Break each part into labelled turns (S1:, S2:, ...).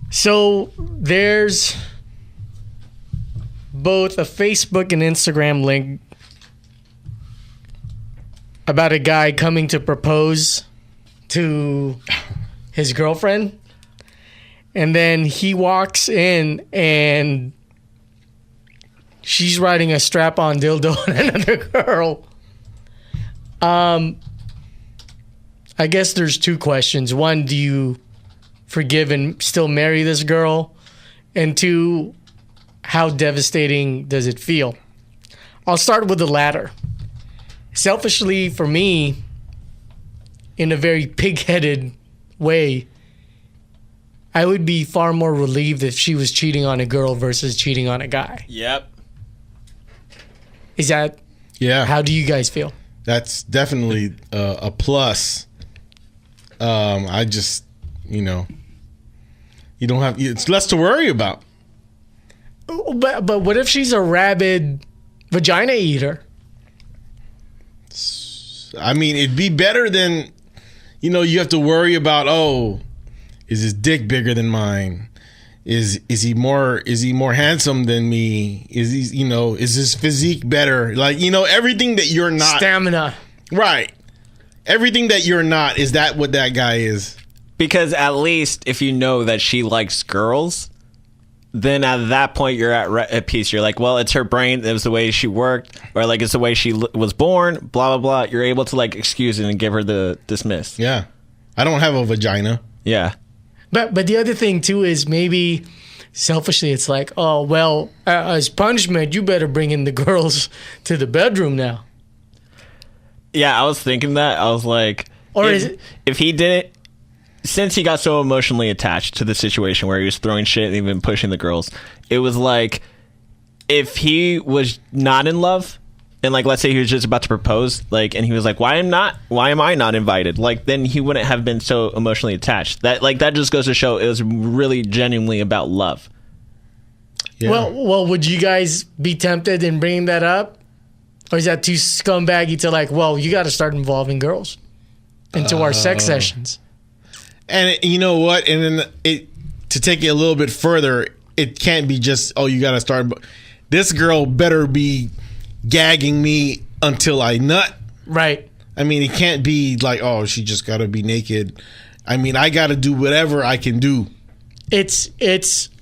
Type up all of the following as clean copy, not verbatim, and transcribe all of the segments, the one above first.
S1: So there's both a Facebook and Instagram link about a guy coming to propose to his girlfriend. And then he walks in and she's riding a strap-on dildo on another girl. I guess there's two questions. One, do you forgive and still marry this girl? And two, how devastating does it feel? I'll start with the latter. Selfishly, for me, in a very pig-headed way, I would be far more relieved if she was cheating on a girl versus cheating on a guy.
S2: Yep.
S1: Is that...
S3: Yeah.
S1: How do you guys feel?
S3: That's definitely a plus. I just, you don't have... It's less to worry about.
S1: But what if she's a rabid vagina eater?
S3: I mean, it'd be better than, you have to worry about, is his dick bigger than mine? Is he more handsome than me? Is he, is his physique better? Like, everything that you're not.
S1: Stamina.
S3: Right. Everything that you're not, is that what that guy is?
S2: Because at least if you know that she likes girls, then at that point you're at peace. You're like, well, it's her brain. It was the way she worked, or like it's the way she was born. Blah blah blah. You're able to like excuse it and give her the dismiss.
S3: Yeah, I don't have a vagina.
S2: Yeah,
S1: but the other thing too is maybe selfishly it's like, oh well, as punishment, you better bring in the girls to the bedroom now.
S2: Yeah, I was thinking that. I was like,
S1: or
S2: if he did it. Since he got so emotionally attached to the situation where he was throwing shit and even pushing the girls, it was like if he was not in love and like let's say he was just about to propose, like, and he was like, why am I not invited? Like, then he wouldn't have been so emotionally attached. That just goes to show it was really genuinely about love.
S3: Yeah.
S1: Well, would you guys be tempted in bringing that up, or is that too scumbaggy to like? Well, you got to start involving girls into our sex sessions.
S3: And you know what? And then to take it a little bit further, it can't be just, you got to start. This girl better be gagging me until I nut.
S1: Right.
S3: I mean, it can't be like, she just got to be naked. I mean, I got to do whatever I can do.
S1: It's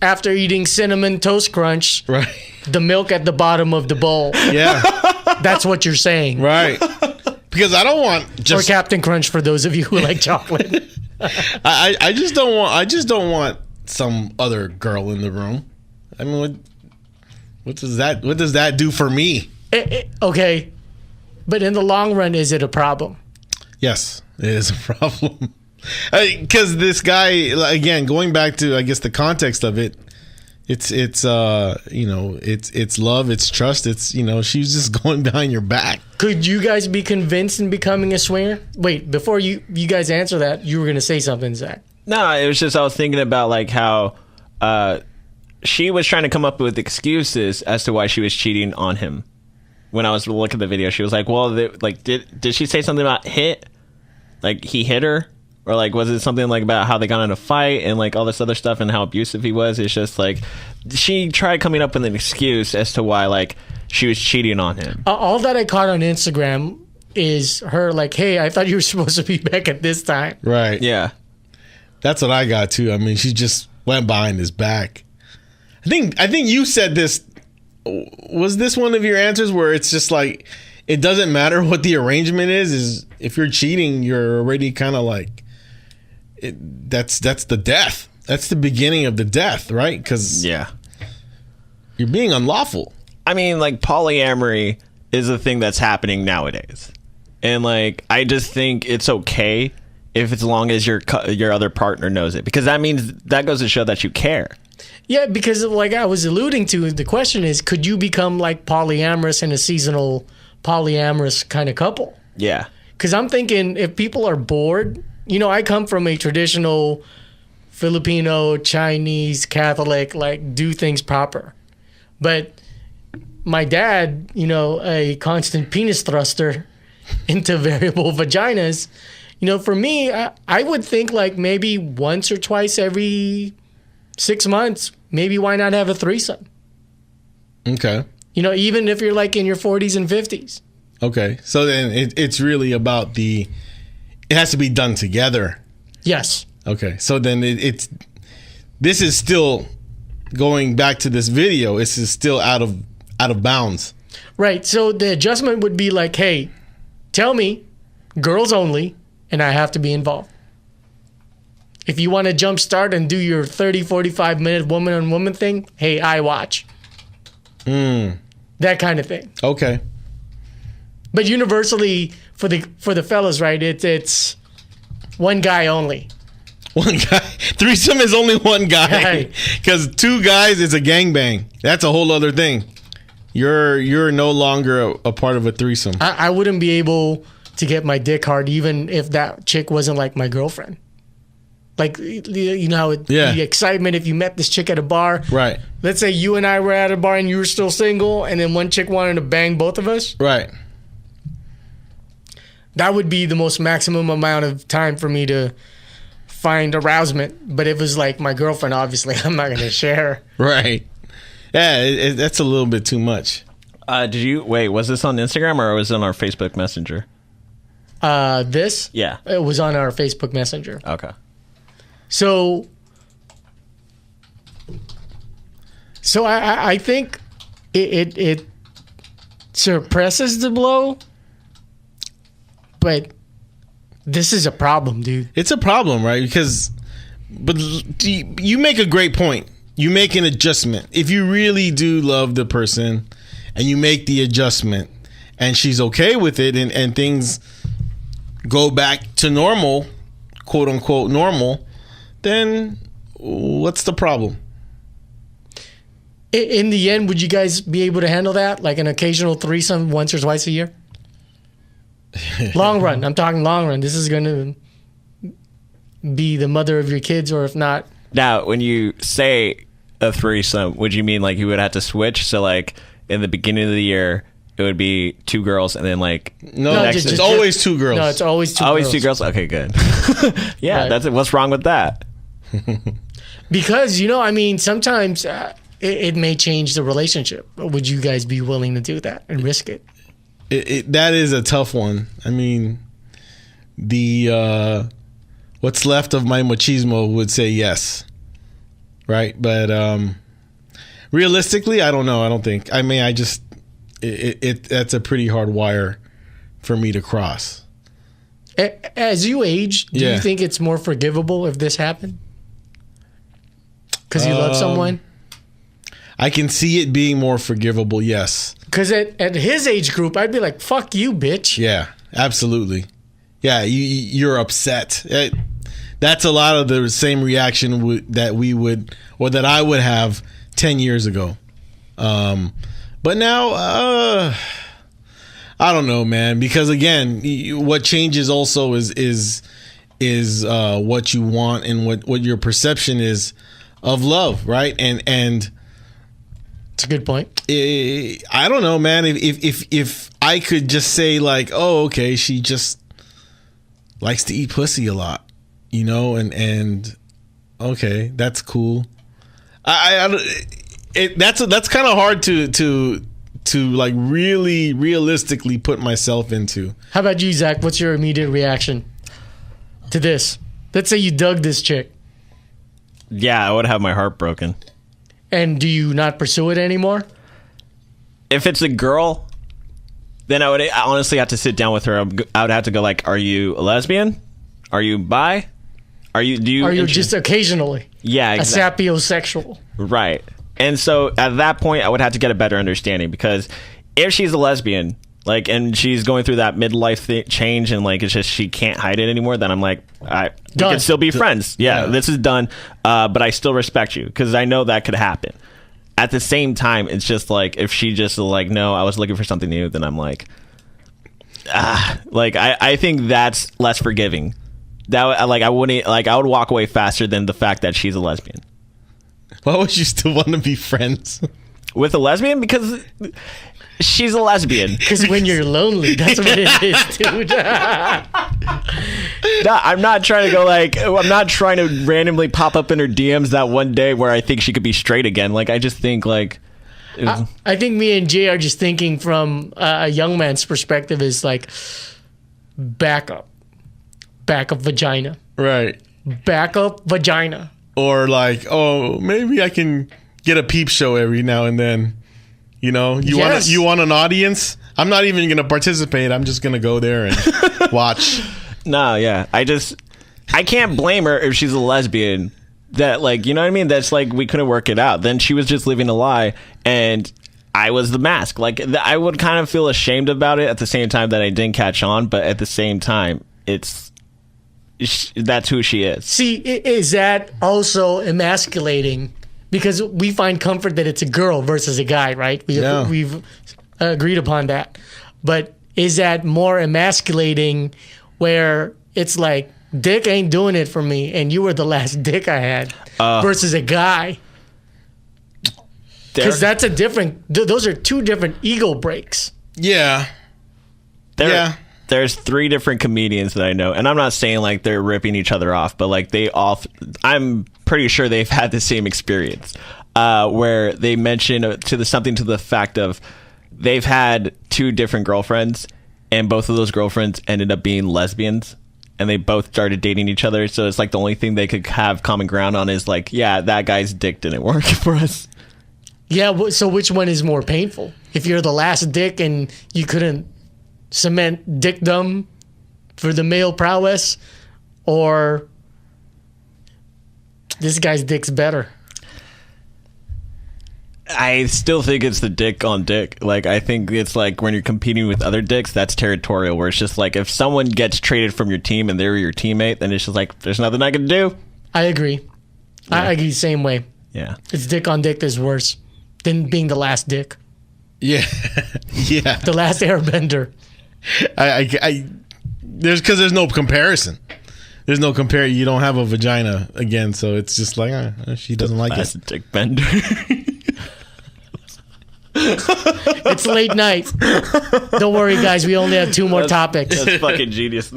S1: after eating Cinnamon Toast Crunch,
S3: right?
S1: The milk at the bottom of the bowl.
S3: Yeah.
S1: That's what you're saying.
S3: Right. Because I don't want just...
S1: Or Captain Crunch for those of you who like chocolate.
S3: I just don't want some other girl in the room. I mean, what does that do for me?
S1: Okay, but in the long run, is it a problem?
S3: Yes, it is a problem. Because this guy, again, going back to I guess the context of it, it's love, it's trust, it's she's just going behind your back.
S1: Could you guys be convinced in becoming a swinger? Wait, before you guys answer that, you were going to say something, Zach.
S2: No, it was just I was thinking about like how she was trying to come up with excuses as to why she was cheating on him. When I was looking at the video, she was like, well, did she say something about hit? Like he hit her? Or like, was it something like about how they got in a fight and like all this other stuff and how abusive he was? It's just like she tried coming up with an excuse as to why like she was cheating on him.
S1: All that I caught on Instagram is her like, hey, I thought you were supposed to be back at this time.
S3: Right.
S2: Yeah.
S3: That's what I got too. I mean, she just went behind his back. I think you said this. Was this one of your answers where it's just like, it doesn't matter what the arrangement is if you're cheating, you're already kind of like, that's the death. That's the beginning of the death, right? Because you're being unlawful.
S2: I mean, like polyamory is a thing that's happening nowadays, and like I just think it's okay if as long as your other partner knows it, because that means that goes to show that you care.
S1: Yeah, because like I was alluding to, the question is, could you become like polyamorous in a seasonal polyamorous kind of couple?
S2: Yeah.
S1: Because I'm thinking if people are bored, I come from a traditional Filipino, Chinese, Catholic, like do things proper. But my dad, a constant penis thruster into variable vaginas, for me, I would think like maybe once or twice every 6 months, maybe why not have a threesome?
S3: Okay.
S1: You know, even if you're like in your 40s and 50s.
S3: Okay. So then it's really about it has to be done together.
S1: Yes.
S3: Okay. So then this is still going back to this video. This is still out of bounds.
S1: Right. So the adjustment would be like, hey, tell me, girls only, and I have to be involved. If you want to jumpstart and do your 30, 45-minute woman-on-woman thing, hey, I watch. That kind of thing.
S3: Okay.
S1: But universally, for the fellas, right, it's one guy only.
S3: One guy. Threesome is only one guy.
S1: Right.
S3: Because two guys is a gangbang. That's a whole other thing. You're no longer a part of a threesome.
S1: I wouldn't be able to get my dick hard even if that chick wasn't like my girlfriend. Like, you know how the excitement if you met this chick at a bar.
S3: Right.
S1: Let's say you and I were at a bar and you were still single, and then one chick wanted to bang both of us.
S3: Right.
S1: That would be the most maximum amount of time for me to find arousement. But if it was like my girlfriend, obviously, I'm not going to share.
S3: Right. Yeah, that's a little bit too much.
S2: Was this on Instagram or was it on our Facebook Messenger?
S1: This?
S2: Yeah.
S1: It was on our Facebook Messenger.
S2: Okay.
S1: So I think it suppresses the blow, but this is a problem, dude.
S3: But you make a great point. You make an adjustment. If you really do love the person and you make the adjustment and she's okay with it and things go back to normal, quote unquote normal, then what's the problem?
S1: In the end, would you guys be able to handle that? Like an occasional threesome once or twice a year? Long run. I'm talking long run. This is going to be the mother of your kids, or if not.
S2: Now, when you say a threesome, would you mean like you would have to switch? So like in the beginning of the year, it would be 2 girls, and then like
S3: it's always 2 girls.
S1: No, it's always 2 girls.
S2: Always 2 girls? Okay, good. Yeah, right. That's it. What's wrong with that?
S1: Because, you know, I mean, sometimes it may change the relationship. Would you guys be willing to do that and risk it?
S3: That is a tough one. I mean, what's left of my machismo would say yes. Right? But realistically, I don't know. I don't think. I mean, that's a pretty hard wire for me to cross.
S1: As you age, do you think it's more forgivable if this happened? Because you love someone?
S3: I can see it being more forgivable, yes.
S1: Because at his age group, I'd be like, fuck you, bitch.
S3: Yeah, absolutely. Yeah, you're upset. That's a lot of the same reaction that I would have 10 years ago. But now, I don't know, man. Because again, what changes also is what you want and what your perception is of love, right? And
S1: it's a good point.
S3: I don't know, man. If I could just say like, oh, okay, she just likes to eat pussy a lot, you know, and okay, that's cool. That's kind of hard to like really realistically put myself into.
S1: How about you, Zach? What's your immediate reaction to this? Let's say you dug this chick.
S2: Yeah, I would have my heart broken.
S1: And do you not pursue it anymore?
S2: If it's a girl, then I would honestly have to sit down with her. I would have to go like, are you a lesbian? Are you bi? Are you
S1: just occasionally?
S2: Yeah, exactly.
S1: A sapiosexual.
S2: Right. And so at that point, I would have to get a better understanding, because if she's a lesbian, like, and she's going through that midlife change, and like it's just she can't hide it anymore, then I'm like, we can still be friends. Yeah, this is done. But I still respect you, because I know that could happen. At the same time, it's just like if she just like, no, I was looking for something new, then I'm like, I think that's less forgiving. That like I would walk away faster than the fact that she's a lesbian.
S3: Why would you still want to be friends
S2: with a lesbian? Because She's a lesbian.
S1: Because when you're lonely, that's what it is, dude.
S2: No, I'm not trying to go like, I'm not trying to randomly pop up in her DMs that one day where I think she could be straight again. Like, I just think like...
S1: I think me and Jay are just thinking from a young man's perspective is like, back up vagina.
S3: Right.
S1: Back up vagina.
S3: Or like, oh, maybe I can get a peep show every now and then. You know, you want an audience? I'm not even going to participate. I'm just going to go there and watch.
S2: No, yeah. I can't blame her if she's a lesbian. That, like, you know what I mean? That's like, we couldn't work it out. Then she was just living a lie, and I was the mask. Like, I would kind of feel ashamed about it at the same time that I didn't catch on, but at the same time, that's who she is.
S1: See, is that also emasculating? Because we find comfort that it's a girl versus a guy, right? We've agreed upon that. But is that more emasculating where it's like, dick ain't doing it for me, and you were the last dick I had, versus a guy? Because that's a different... Those are two different ego breaks.
S3: Yeah.
S2: There's 3 different comedians that I know, and I'm not saying like they're ripping each other off, but like I'm pretty sure they've had the same experience, where they mention something to the fact of they've had 2 different girlfriends, and both of those girlfriends ended up being lesbians, and they both started dating each other. So it's like the only thing they could have common ground on is like, yeah, that guy's dick didn't work for us.
S1: Yeah, so which one is more painful? If you're the last dick and you couldn't cement dickdom for the male prowess, or this guy's dick's better?
S2: I still think it's the dick on dick. Like, I think it's like when you're competing with other dicks, that's territorial, where it's just like if someone gets traded from your team and they're your teammate, then it's just like, there's nothing I can do.
S1: I agree. Yeah. I agree the same way.
S2: Yeah.
S1: It's dick on dick that's worse than being the last dick.
S3: Yeah. Yeah.
S1: The last airbender.
S3: There's no comparison. There's no compare. You don't have a vagina again, so it's just like she doesn't like it.
S2: Dick bender.
S1: It's late night. Don't worry, guys. We only have 2 more topics.
S2: That's fucking genius.